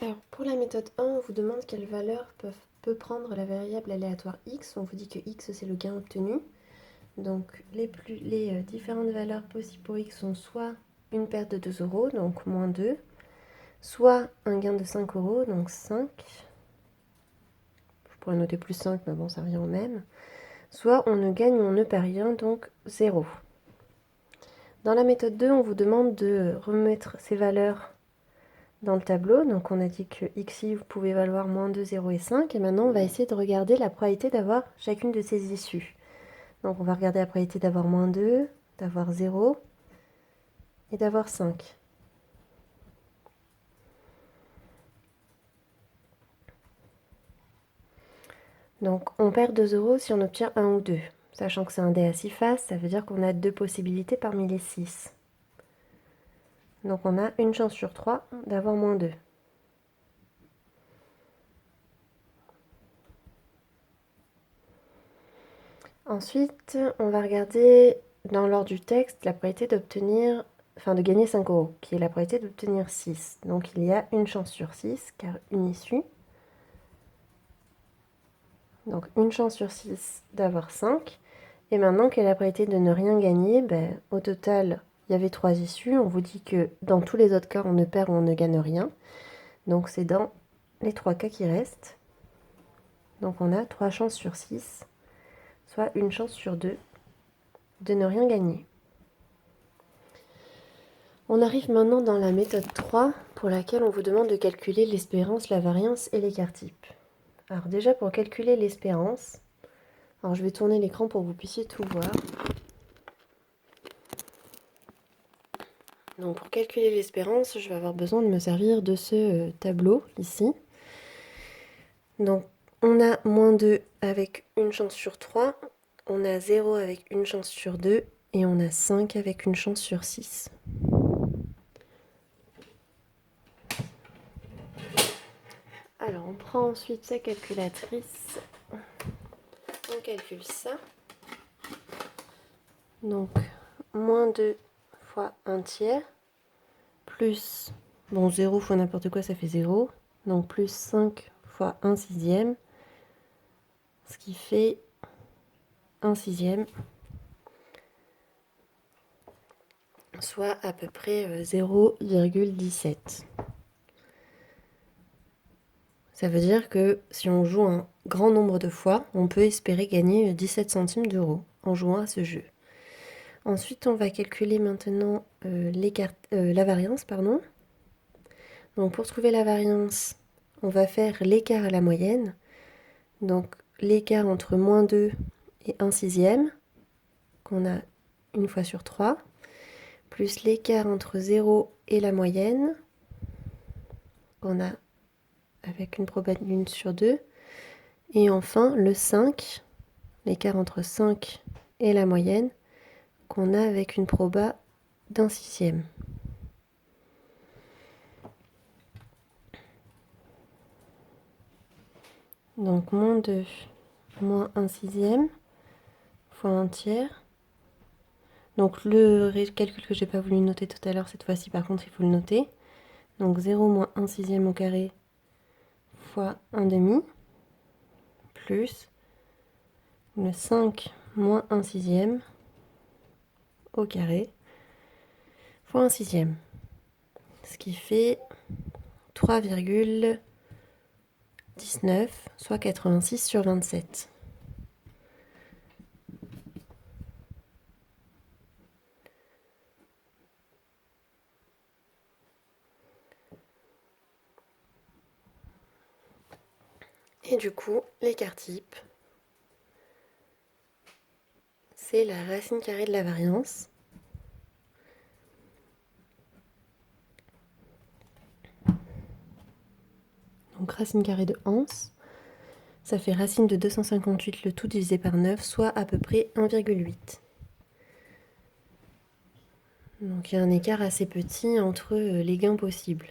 Alors, pour la méthode 1, on vous demande quelle valeur peut prendre la variable aléatoire x. On vous dit que x, c'est le gain obtenu. Donc, les différentes valeurs possibles pour x sont soit une perte de 2 euros, donc moins 2, soit un gain de 5 euros, donc 5. Je pourrais noter plus 5, mais bon, ça revient au même. Soit on ne gagne ou on ne perd rien, donc 0. Dans la méthode 2, on vous demande de remettre ces valeurs dans le tableau. Donc on a dit que xi pouvait valoir moins 2, 0 et 5. Et maintenant, on va essayer de regarder la probabilité d'avoir chacune de ces issues. Donc on va regarder la probabilité d'avoir moins 2, d'avoir 0 et d'avoir 5. Donc on perd 2 euros si on obtient 1 ou 2. Sachant que c'est un dé à 6 faces, ça veut dire qu'on a 2 possibilités parmi les 6. Donc on a une chance sur 3 d'avoir moins 2. Ensuite, on va regarder dans l'ordre du texte la probabilité d'obtenir, de gagner 5 euros, qui est la probabilité d'obtenir 6. Donc il y a une chance sur 6, car une issue. Donc une chance sur 6 d'avoir 5. Et maintenant, quelle est la probabilité de ne rien gagner? Au total, il y avait 3 issues. On vous dit que dans tous les autres cas, on ne perd ou on ne gagne rien. Donc c'est dans les 3 cas qui restent. Donc on a 3 chances sur 6, soit une chance sur 2 de ne rien gagner. On arrive maintenant dans la méthode 3, pour laquelle on vous demande de calculer l'espérance, la variance et l'écart type. Alors déjà, pour calculer l'espérance, alors je vais tourner l'écran pour que vous puissiez tout voir. Donc pour calculer l'espérance, je vais avoir besoin de me servir de ce tableau ici. Donc on a moins 2 avec une chance sur 3, on a 0 avec une chance sur 2 et on a 5 avec une chance sur 6. Alors on prend ensuite sa calculatrice, on calcule ça. Donc moins 2 fois 1 tiers, plus, 0 fois n'importe quoi ça fait 0, donc plus 5 fois 1 sixième, ce qui fait 1 sixième, soit à peu près 0,17. Ça veut dire que si on joue un grand nombre de fois, on peut espérer gagner 17 centimes d'euros en jouant à ce jeu. Ensuite, on va calculer maintenant la variance. Donc pour trouver la variance, on va faire l'écart à la moyenne. Donc l'écart entre moins 2 et 1 sixième, qu'on a une fois sur 3, plus l'écart entre 0 et la moyenne, qu'on a avec une probabilité 1 sur 2. Et enfin le 5, l'écart entre 5 et la moyenne, qu'on a avec une proba d'1 sixième. Donc moins 2 moins 1 sixième fois 1 tiers. Donc le calcul que j'ai pas voulu noter tout à l'heure, cette fois-ci par contre il faut le noter. Donc 0 moins 1 sixième au carré fois 1 demi, plus le 5 moins 1 sixième au carré fois 1 sixième. Ce qui fait 3,19, soit 86 sur 27. Et du coup, l'écart type, c'est la racine carrée de la variance. Donc racine carrée de 11, ça fait racine de 258 le tout divisé par 9, soit à peu près 1,8. Donc il y a un écart assez petit entre les gains possibles.